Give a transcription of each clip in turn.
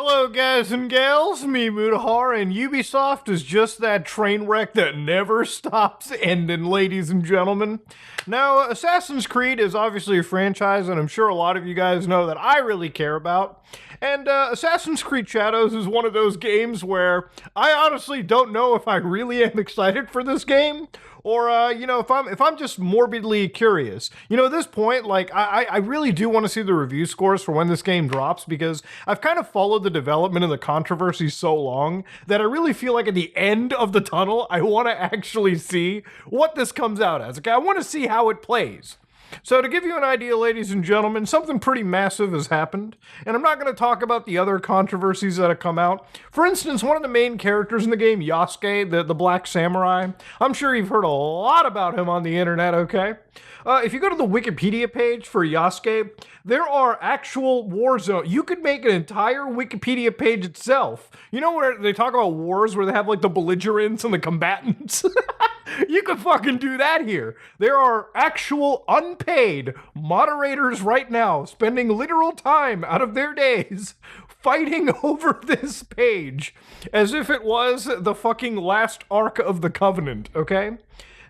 Hello, guys and gals. Me, Mudahar, and Ubisoft is just that train wreck that never stops ending, ladies and gentlemen. Now, Assassin's Creed is obviously a franchise, and I'm sure a lot of you guys know that I really care about. And Assassin's Creed Shadows is one of those games where I honestly don't know if I really am excited for this game, or if I'm just morbidly curious. At this point, like I really do want to see the review scores for when this game drops, because I've kind of followed the development and the controversy so long that I really feel like at the end of the tunnel, I want to actually see what this comes out as. Okay, I want to see how it plays. So to give you an idea, ladies and gentlemen, something pretty massive has happened, and I'm not going to talk about the other controversies that have come out. For instance, one of the main characters in the game, Yasuke, the Black Samurai, I'm sure you've heard a lot about him on the internet, okay? If you go to the Wikipedia page for Yasuke, there are actual war zones. You could make an entire Wikipedia page itself. You know where they talk about wars where they have like the belligerents and the combatants? You could fucking do that here. There are actual unpaid moderators right now spending literal time out of their days fighting over this page as if it was the fucking last Ark of the Covenant, okay?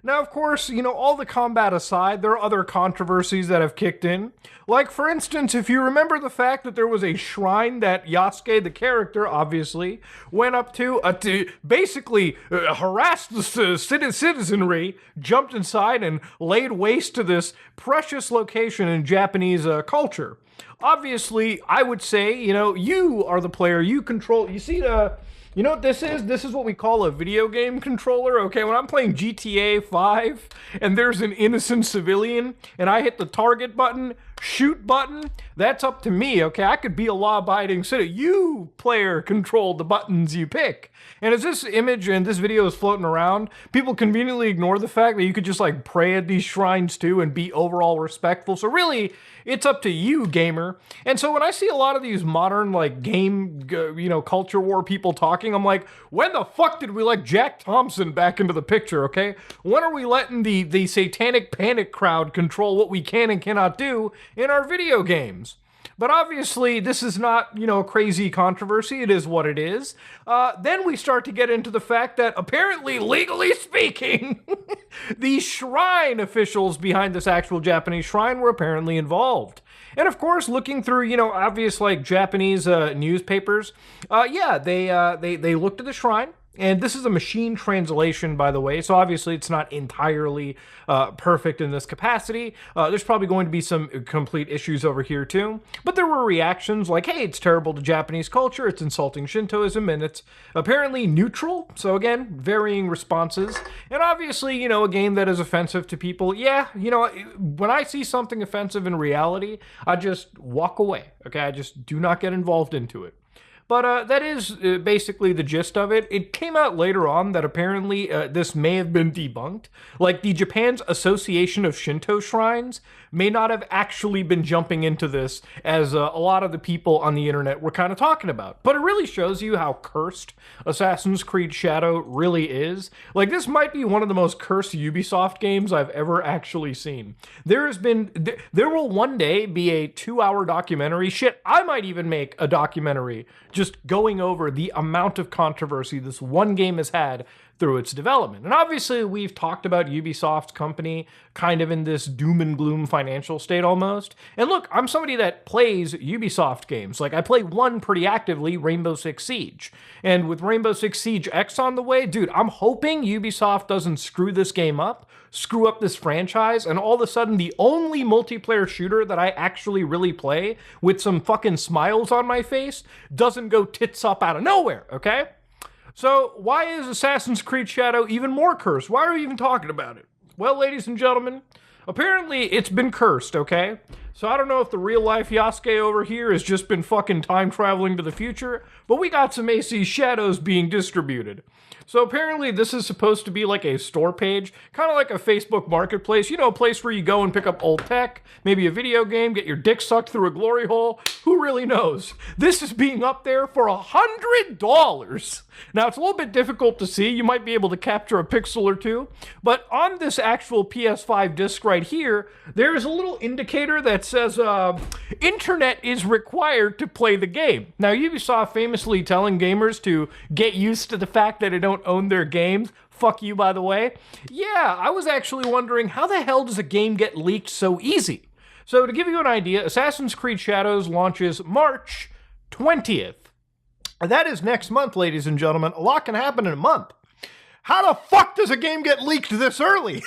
Now, of course, all the combat aside, there are other controversies that have kicked in. Like, for instance, if you remember the fact that there was a shrine that Yasuke, the character, obviously, went up to basically harass the citizenry, jumped inside, and laid waste to this precious location in Japanese culture. Obviously, I would say, you are the player, you control, you see You know what this is? This is what we call a video game controller, okay? When I'm playing GTA 5 and there's an innocent civilian and I hit the target button, shoot button, that's up to me, okay? I could be a law-abiding citizen. You, player, control the buttons you pick. And as this image and this video is floating around, people conveniently ignore the fact that you could just like pray at these shrines too and be overall respectful. So really, it's up to you, gamer. And so when I see a lot of these modern like game, culture war people talking, I'm like, when the fuck did we let Jack Thompson back into the picture, okay? When are we letting the satanic panic crowd control what we can and cannot do in our video games? But obviously, this is not, a crazy controversy. It is what it is. Then we start to get into the fact that apparently, legally speaking, the shrine officials behind this actual Japanese shrine were apparently involved. And of course, looking through, obvious like Japanese newspapers, they looked at the shrine. And this is a machine translation, by the way, so obviously it's not entirely perfect in this capacity. There's probably going to be some complete issues over here, too. But there were reactions like, hey, it's terrible to Japanese culture, it's insulting Shintoism, and it's apparently neutral. So again, varying responses. And obviously, a game that is offensive to people, when I see something offensive in reality, I just walk away, okay? I just do not get involved into it. But that is basically the gist of it. It came out later on that apparently this may have been debunked. Like, the Japan's Association of Shinto Shrines may not have actually been jumping into this as a lot of the people on the internet were kind of talking about. But it really shows you how cursed Assassin's Creed Shadow really is. Like, this might be one of the most cursed Ubisoft games I've ever actually seen. There will one day be a 2-hour documentary. Shit, I might even make a documentary just going over the amount of controversy this one game has had through its development. And obviously, we've talked about Ubisoft's company kind of in this doom and gloom financial state almost. And look, I'm somebody that plays Ubisoft games. Like, I play one pretty actively, Rainbow Six Siege. And with Rainbow Six Siege X on the way, dude, I'm hoping Ubisoft doesn't screw this game up, screw up this franchise, and all of a sudden the only multiplayer shooter that I actually really play with some fucking smiles on my face doesn't go tits up out of nowhere, okay? So why is Assassin's Creed Shadow even more cursed? Why are we even talking about it? Well, ladies and gentlemen, apparently it's been cursed, okay? So I don't know if the real-life Yasuke over here has just been fucking time-traveling to the future, but we got some AC shadows being distributed. So apparently this is supposed to be like a store page, kind of like a Facebook marketplace, a place where you go and pick up old tech, maybe a video game, get your dick sucked through a glory hole. Who really knows? This is being up there for $100. Now, it's a little bit difficult to see. You might be able to capture a pixel or two, but on this actual PS5 disc right here, there is a little indicator that says, internet is required to play the game. Now, Ubisoft famously telling gamers to get used to the fact that they don't own their games. Fuck you, by the way. Yeah, I was actually wondering, how the hell does a game get leaked so easy? So to give you an idea, Assassin's Creed Shadows launches March 20th. That is next month, ladies and gentlemen. A lot can happen in a month. How the fuck does a game get leaked this early?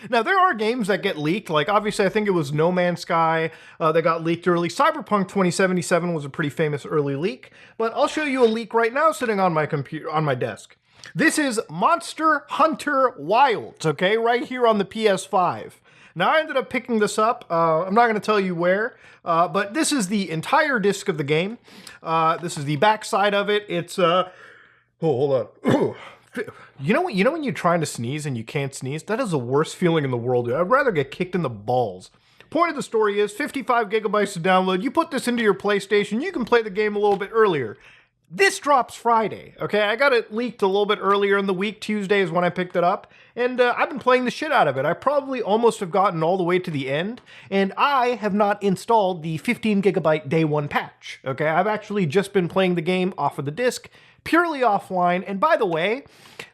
Now, there are games that get leaked. Like, obviously, I think it was No Man's Sky that got leaked early. Cyberpunk 2077 was a pretty famous early leak. But I'll show you a leak right now sitting on my computer, on my desk. This is Monster Hunter Wilds, okay? Right here on the PS5. Now, I ended up picking this up. I'm not going to tell you where, but this is the entire disc of the game. This is the backside of it. It's, oh, hold on. You know when you're trying to sneeze and you can't sneeze? That is the worst feeling in the world, dude. I'd rather get kicked in the balls. Point of the story is 55 gigabytes to download. You put this into your PlayStation, you can play the game a little bit earlier. This drops Friday, okay? I got it leaked a little bit earlier in the week. Tuesday is when I picked it up, and I've been playing the shit out of it. I probably almost have gotten all the way to the end, and I have not installed the 15 gigabyte day one patch, okay? I've actually just been playing the game off of the disc, purely offline. And by the way,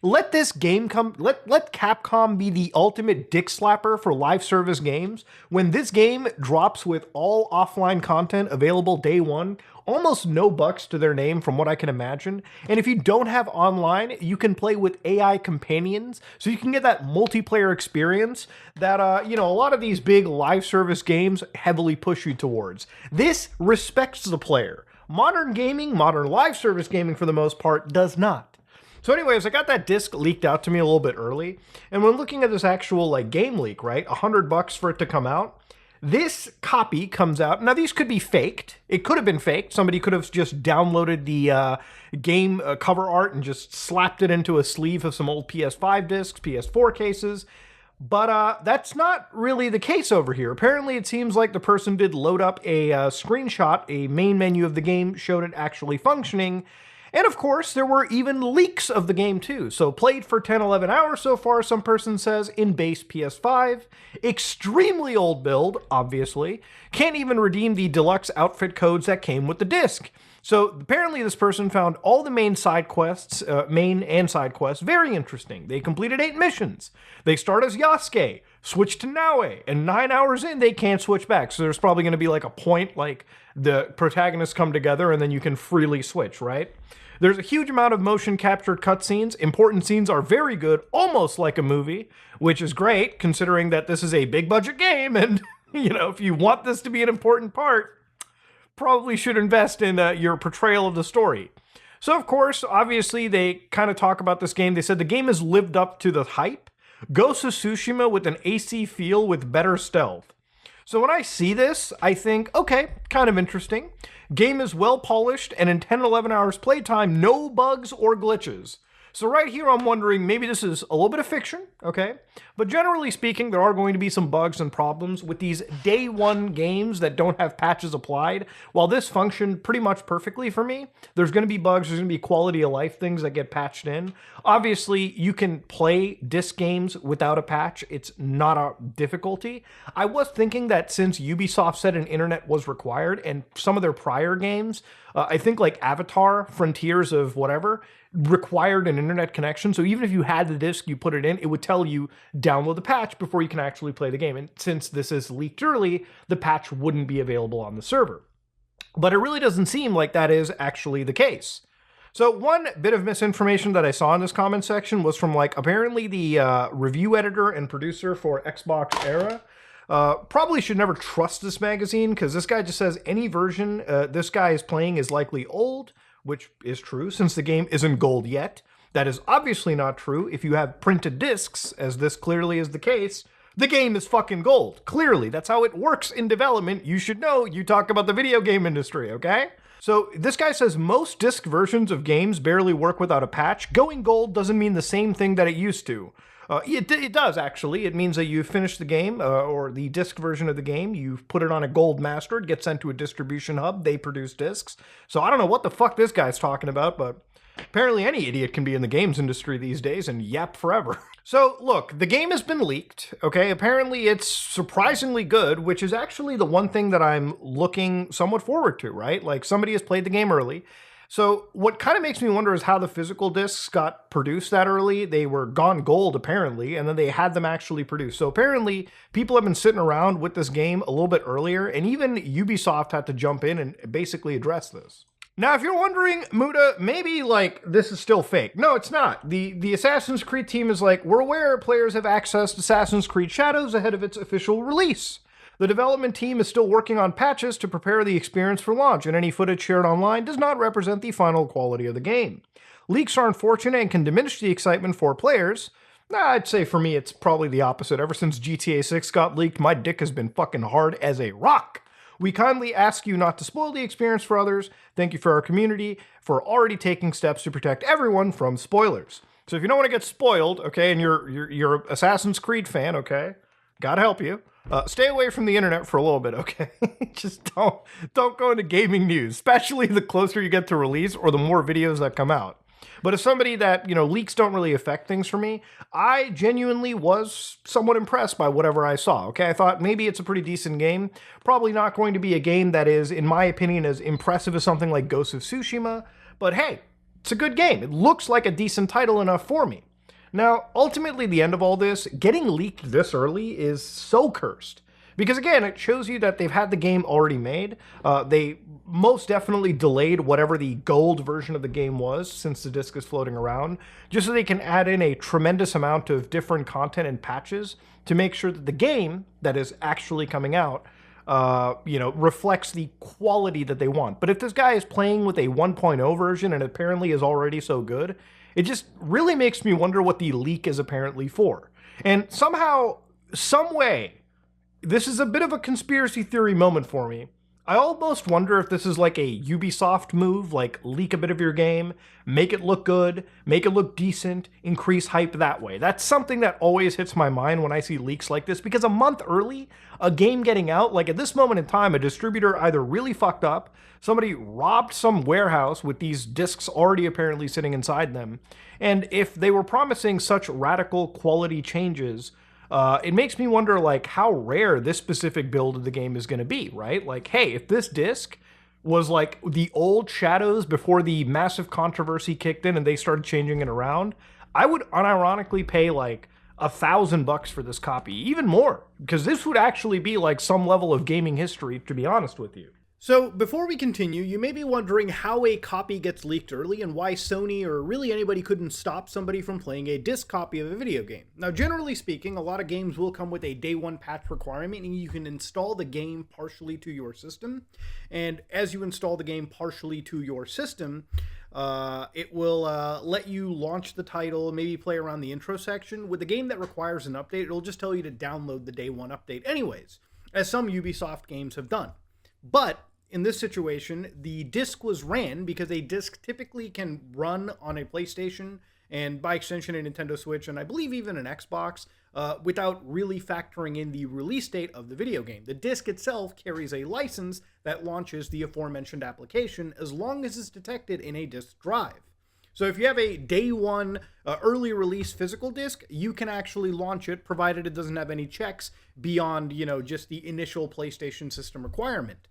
let this game let Capcom be the ultimate dick slapper for live service games. When this game drops with all offline content available day one, almost no bucks to their name from what I can imagine. And if you don't have online, you can play with AI companions, so you can get that multiplayer experience that, you know, a lot of these big live service games heavily push you towards. This respects the player. Modern gaming, modern live service gaming for the most part, does not. So anyways, I got that disc leaked out to me a little bit early, and when looking at this actual like game leak, right, $100 for it to come out, this copy comes out. Now these could be faked. It could have been faked. Somebody could have just downloaded the game cover art and just slapped it into a sleeve of some old PS5 discs, PS4 cases. But that's not really the case over here. Apparently, it seems like the person did load up a screenshot, a main menu of the game, showed it actually functioning. And of course, there were even leaks of the game too. So played for 10, 11 hours so far, some person says, in base PS5. Extremely old build, obviously. Can't even redeem the deluxe outfit codes that came with the disc. So apparently this person found all the main side quests, main and side quests, very interesting. They completed 8 missions. They start as Yasuke, switch to Naue, and 9 hours in, they can't switch back. So there's probably going to be like a point, like the protagonists come together and then you can freely switch, right? There's a huge amount of motion captured cutscenes. Important scenes are very good, almost like a movie, which is great considering that this is a big budget game and, you know, if you want this to be an important part, probably should invest in your portrayal of the story. So, of course, obviously, they kind of talk about this game. They said the game has lived up to the hype. Ghost of Tsushima with an AC feel with better stealth. So when I see this, I think, okay, kind of interesting. Game is well polished, and in 10-11 hours playtime, no bugs or glitches. So right here, I'm wondering, maybe this is a little bit of fiction, okay? But generally speaking, there are going to be some bugs and problems with these day one games that don't have patches applied. While this functioned pretty much perfectly for me, there's going to be bugs, there's going to be quality of life things that get patched in. Obviously, you can play disc games without a patch. It's not a difficulty. I was thinking that since Ubisoft said an internet was required, and some of their prior games, I think like Avatar, Frontiers of whatever, required an internet connection. So even if you had the disc, you put it in, it would tell you download the patch before you can actually play the game. And since this is leaked early, the patch wouldn't be available on the server. But it really doesn't seem like that is actually the case. So one bit of misinformation that I saw in this comment section was from like apparently the review editor and producer for Xbox Era. Probably should never trust this magazine because this guy just says any version this guy is playing is likely old, which is true since the game isn't gold yet. That is obviously not true if you have printed discs, as this clearly is the case. The game is fucking gold. Clearly, that's how it works in development. You should know, you talk about the video game industry, okay? So this guy says most disc versions of games barely work without a patch. Going gold doesn't mean the same thing that it used to. It does, actually. It means that you finish the game, or the disc version of the game, you put it on a gold master, it gets sent to a distribution hub, they produce discs. So I don't know what the fuck this guy's talking about, but Apparently any idiot can be in the games industry these days and yap forever. So look, the game has been leaked, okay? Apparently it's surprisingly good, which is actually the one thing that I'm looking somewhat forward to, right? Like somebody has played the game early. So what kind of makes me wonder is how the physical discs got produced that early. They were gone gold apparently, and then they had them actually produced. So apparently people have been sitting around with this game a little bit earlier, and even Ubisoft had to jump in and basically address this. Now, if you're wondering, Muda, maybe like this is still fake. No, it's not. The Assassin's Creed team is like, we're aware players have accessed Assassin's Creed Shadows ahead of its official release. The development team is still working on patches to prepare the experience for launch, and any footage shared online does not represent the final quality of the game. Leaks are unfortunate and can diminish the excitement for players. I'd say for me, it's probably the opposite. Ever since GTA 6 got leaked, my dick has been fucking hard as a rock. We kindly ask you not to spoil the experience for others. Thank you for our community for already taking steps to protect everyone from spoilers. So if you don't want to get spoiled, okay, and you're an Assassin's Creed fan, okay, gotta help you. Stay away from the internet for a little bit, okay? Just don't go into gaming news, especially the closer you get to release or the more videos that come out. But as somebody that, leaks don't really affect things for me, I genuinely was somewhat impressed by whatever I saw, okay? I thought maybe it's a pretty decent game. Probably not going to be a game that is, in my opinion, as impressive as something like Ghost of Tsushima, but hey, it's a good game. It looks like a decent title enough for me. Now, ultimately, the end of all this, getting leaked this early is so cursed. Because again, it shows you that they've had the game already made. They most definitely delayed whatever the gold version of the game was, since the disc is floating around, just so they can add in a tremendous amount of different content and patches to make sure that the game that is actually coming out, reflects the quality that they want. But if this guy is playing with a 1.0 version and apparently is already so good, it just really makes me wonder what the leak is apparently for. And somehow, some way, this is a bit of a conspiracy theory moment for me. I almost wonder if this is like a Ubisoft move, like leak a bit of your game, make it look good, make it look decent, increase hype that way. That's something that always hits my mind when I see leaks like this, because a month early, a game getting out, like at this moment in time, a distributor either really fucked up, somebody robbed some warehouse with these discs already apparently sitting inside them, and if they were promising such radical quality changes, it makes me wonder, like, how rare this specific build of the game is going to be, right? Like, hey, if this disc was like the old Shadows before the massive controversy kicked in and they started changing it around, I would unironically pay like $1,000 for this copy, even more, because this would actually be like some level of gaming history, to be honest with you. So, before we continue, you may be wondering how a copy gets leaked early and why Sony or really anybody couldn't stop somebody from playing a disc copy of a video game. Now, generally speaking, a lot of games will come with a day one patch requirement, and you can install the game partially to your system. And as you install the game partially to your system, it will let you launch the title, maybe play around the intro section. With a game that requires an update, it'll just tell you to download the day one update anyways, as some Ubisoft games have done. But in this situation, the disc was ran because a disc typically can run on a PlayStation and by extension a Nintendo Switch and I believe even an Xbox without really factoring in the release date of the video game. The disc itself carries a license that launches the aforementioned application as long as it's detected in a disc drive. So if you have a day one early release physical disc, you can actually launch it provided it doesn't have any checks beyond, just the initial PlayStation system requirement.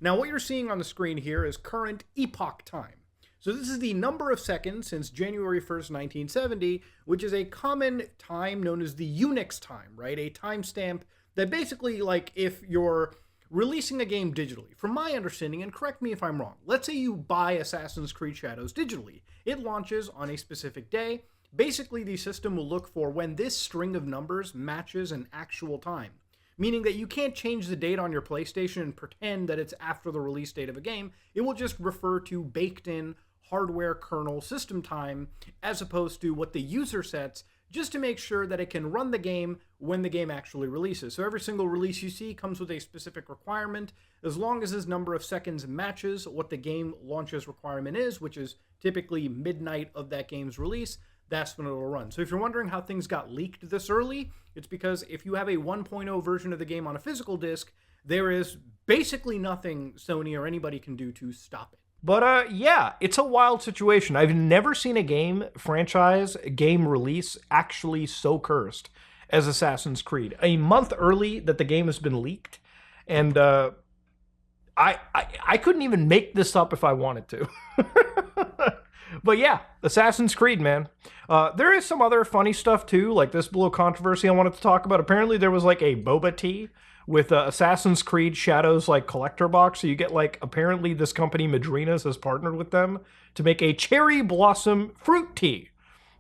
Now, what you're seeing on the screen here is current epoch time. So this is the number of seconds since January 1st, 1970, which is a common time known as the Unix time, right? A timestamp that basically, like, if you're releasing a game digitally, from my understanding, and correct me if I'm wrong, let's say you buy Assassin's Creed Shadows digitally. It launches on a specific day. Basically, the system will look for when this string of numbers matches an actual time, meaning that you can't change the date on your PlayStation and pretend that it's after the release date of a game. It will just refer to baked-in hardware kernel system time as opposed to what the user sets, just to make sure that it can run the game when the game actually releases. So every single release you see comes with a specific requirement. As long as this number of seconds matches what the game launches requirement is, which is typically midnight of that game's release, that's when it'll run. So if you're wondering how things got leaked this early, it's because if you have a 1.0 version of the game on a physical disc, there is basically nothing Sony or anybody can do to stop it. But yeah, it's a wild situation. I've never seen a game franchise, game release actually so cursed as Assassin's Creed. A month early that the game has been leaked, and I couldn't even make this up if I wanted to. But yeah, Assassin's Creed, man. There is some other funny stuff too, like this little controversy I wanted to talk about. Apparently, there was like a boba tea with Assassin's Creed Shadows like collector box. So you get like, apparently this company Madrinas has partnered with them to make a cherry blossom fruit tea.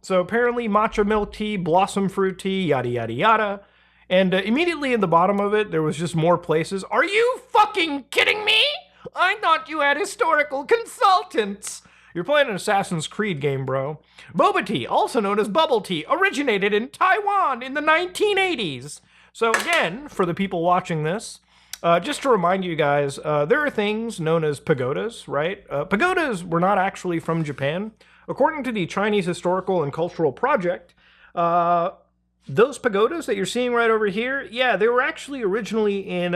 So apparently matcha milk tea, blossom fruit tea, yada yada yada. And immediately in the bottom of it, there was just more places. Are you fucking kidding me? I thought you had historical consultants. You're playing an Assassin's Creed game, bro. Boba tea, also known as bubble tea, originated in Taiwan in the 1980s. So again, for the people watching this, just to remind you guys, there are things known as pagodas, right? Pagodas were not actually from Japan. According to the Chinese Historical and Cultural Project, those pagodas that you're seeing right over here, yeah, they were actually originally in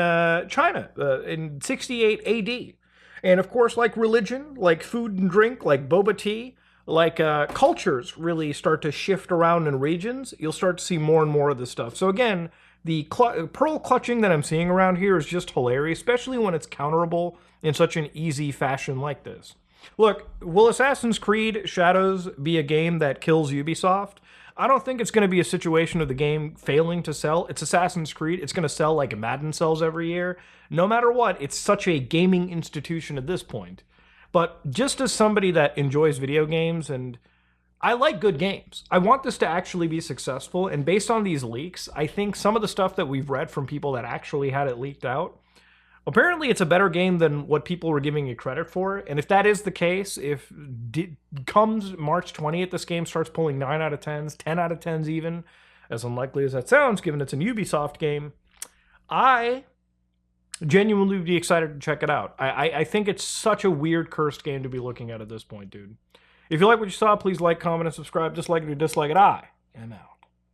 China in 68 AD. And of course, like religion, like food and drink, like boba tea, like cultures really start to shift around in regions, you'll start to see more and more of this stuff. So again, the pearl clutching that I'm seeing around here is just hilarious, especially when it's counterable in such an easy fashion like this. Look, will Assassin's Creed Shadows be a game that kills Ubisoft? I don't think it's going to be a situation of the game failing to sell. It's Assassin's Creed. It's going to sell like Madden sells every year. No matter what, it's such a gaming institution at this point. But just as somebody that enjoys video games, and I like good games, I want this to actually be successful. And based on these leaks, I think some of the stuff that we've read from people that actually had it leaked out, apparently it's a better game than what people were giving it credit for. And if that is the case, if comes March 20th, this game starts pulling 9 out of 10s, 10 out of 10s even, as unlikely as that sounds, given it's a Ubisoft game, I genuinely would be excited to check it out. I think it's such a weird, cursed game to be looking at this point, dude. If you like what you saw, please like, comment, and subscribe. Dislike it or dislike it. I am out.